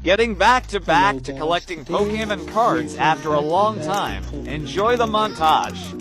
Getting back to collecting Pokemon cards after a long time. Enjoy the montage.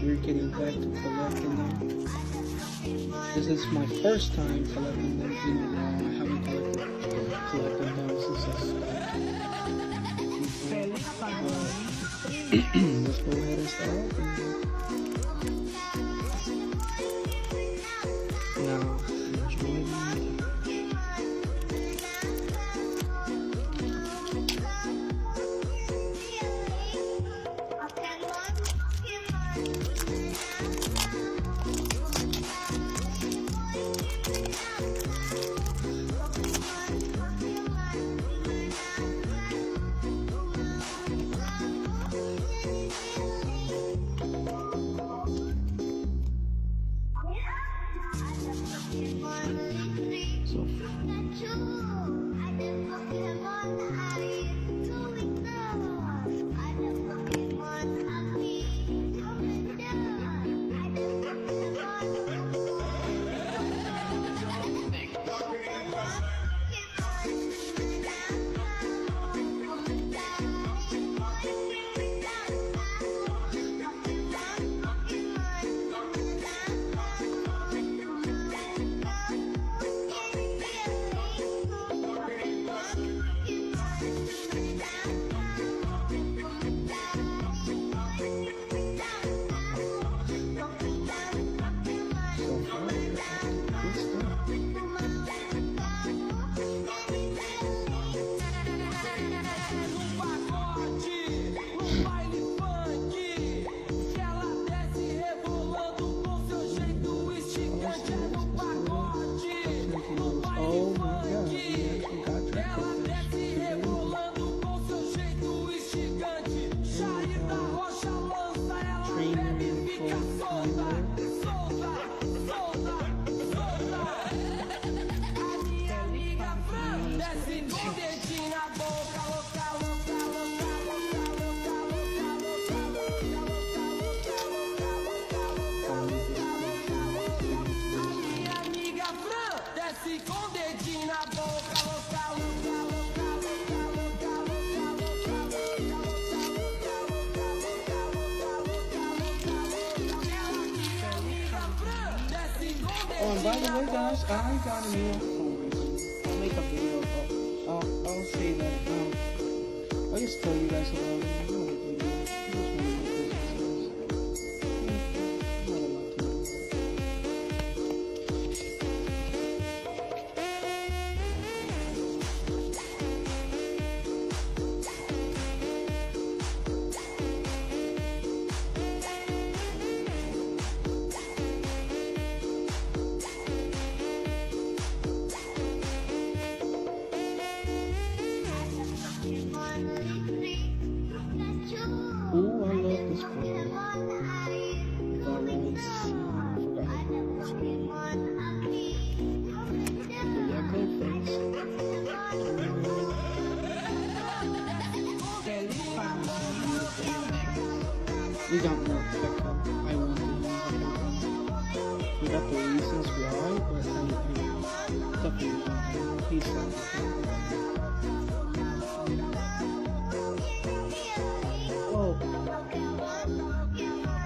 We're getting back to collecting them. This is my first time collecting them. You know, I haven't collected them since I started. Let's go ahead and start. Now, enjoy the Oh, and by the way, guys, I got a new phone recently. I'll make a video about. I'll say that. I'll just tell you guys about it. I don't want to do it. I just want to make Ooh, I love this one. We got more pickup. I want to use a pickup. We got the reasons why, but I definitely want to piece of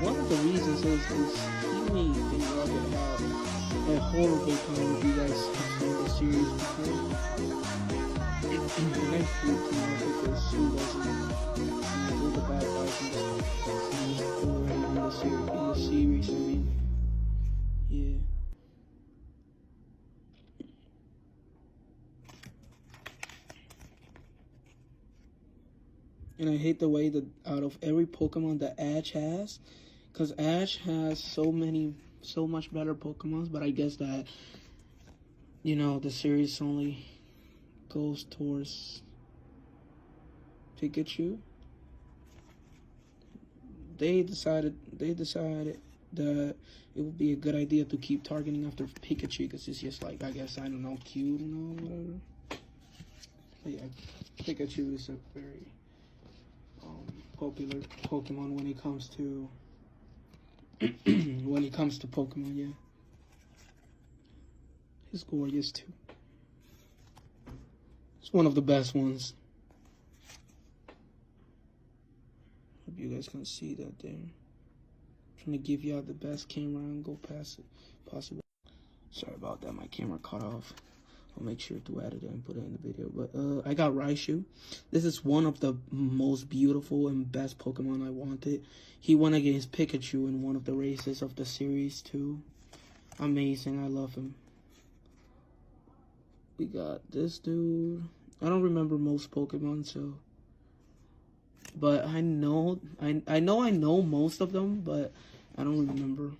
one of the reasons is he made the rugged out a horrible time if you guys have seen the series before. And I freaked him out because he wasn't all the bad guys in the series, I mean. Yeah. And I hate the way that out of every Pokemon that Ash has, because Ash has so much better Pokemons, but I guess that, you know, the series only goes towards Pikachu. They decided that it would be a good idea to keep targeting after Pikachu, because it's just like, I guess, I don't know, cute, you know, whatever. But yeah, Pikachu is a very popular Pokemon when it comes to Pokemon, yeah. He's gorgeous too. It's one of the best ones. Hope you guys can see that there. Trying to give y'all the best camera angle possible. Sorry about that, my camera cut off. I'll make sure to edit it and put it in the video. But I got Raichu. This is one of the most beautiful and best Pokemon I wanted. He won against Pikachu in one of the races of the series too. Amazing, I love him. We got this dude. I don't remember most Pokemon, so, but I know most of them, but I don't remember.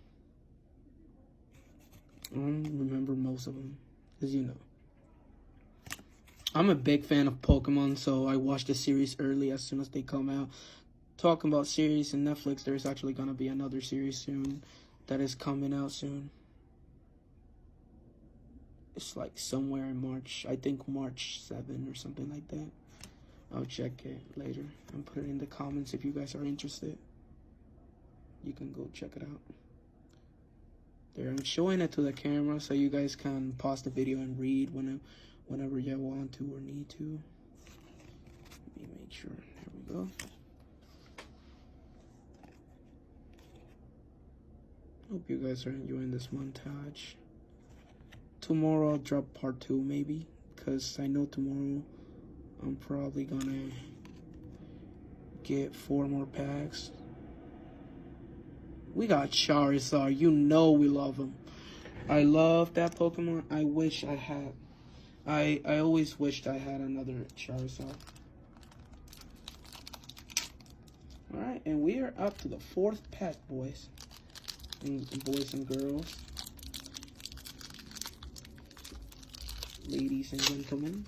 I don't remember most of them, as you know. I'm a big fan of Pokemon, so I watch the series early as soon as they come out. Talking about series and Netflix, there's actually gonna be another series soon that is coming out soon. It's like somewhere in March. I think March 7 or something like that. I'll check it later and put it in the comments if you guys are interested. You can go check it out. There, I'm showing it to the camera so you guys can pause the video and read whenever you want to or need to. Let me make sure. There we go. Hope you guys are enjoying this montage. Tomorrow I'll drop part 2 maybe, because I know tomorrow I'm probably gonna get 4 more packs. We got Charizard. You know we love him. I love that Pokemon. I wish I had. I always wished I had another Charizard. Alright, and we are up to the 4th pack, boys. And boys and girls. Ladies and gentlemen.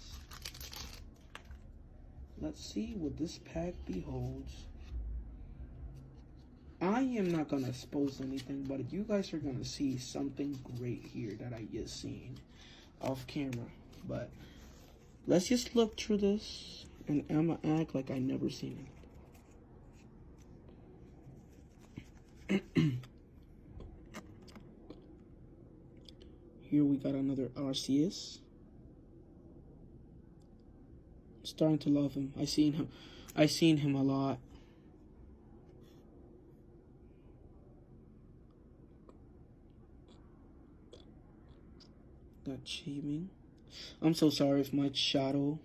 Let's see what this pack beholds. I am not gonna expose anything, but you guys are gonna see something great here that I just seen off camera. But let's just look through this, and I'ma act like I never seen it. Here we got another Arceus. Starting to love him. I seen him a lot. Got Chiming. I'm so sorry if my shadow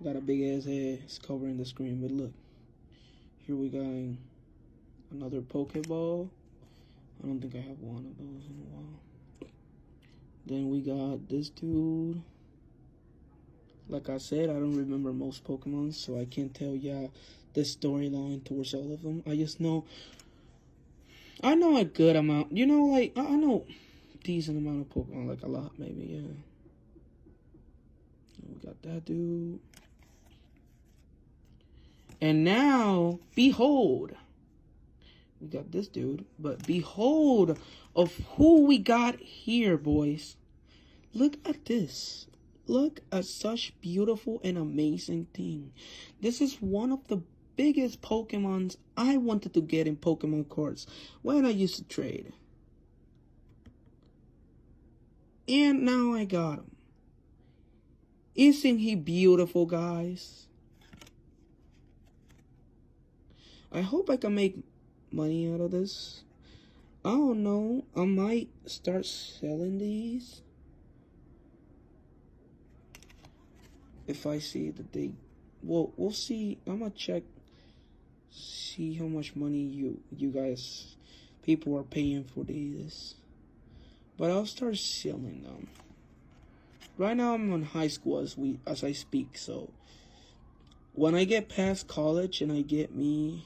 got a big ass head. It's covering the screen, but look. Here we got another Pokeball. I don't think I have one of those in a while. Then we got this dude. Like I said, I don't remember most Pokemon, so I can't tell y'all the storyline towards all of them. I just know, I know a good amount. You know, like, I know a decent amount of Pokemon, like a lot, maybe, yeah. We got that dude. And now, behold, we got this dude, but behold of who we got here, boys. Look at this. Look at such beautiful and amazing thing. This is one of the biggest Pokemons I wanted to get in Pokemon cards when I used to trade. And now I got him. Isn't he beautiful, guys? I hope I can make money out of this. I don't know. I might start selling these. If I see that they, well, we'll see. I'm gonna check, see how much money you guys, people are paying for these. But I'll start selling them. Right now I'm in high school as I speak. So when I get past college and I get me,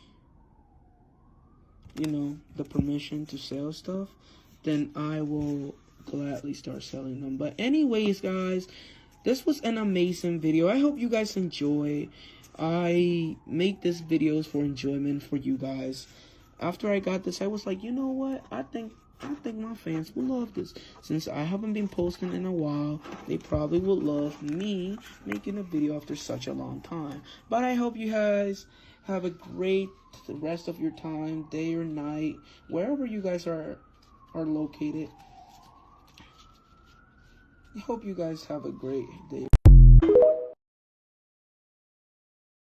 you know, the permission to sell stuff, then I will gladly start selling them. But anyways, guys, this was an amazing video. I hope you guys enjoy. I make these videos for enjoyment for you guys. After I got this, I was like, you know what? I think my fans will love this. Since I haven't been posting in a while, they probably will love me making a video after such a long time. But I hope you guys have a great rest of your time, day or night, wherever you guys are located. I hope you guys have a great day.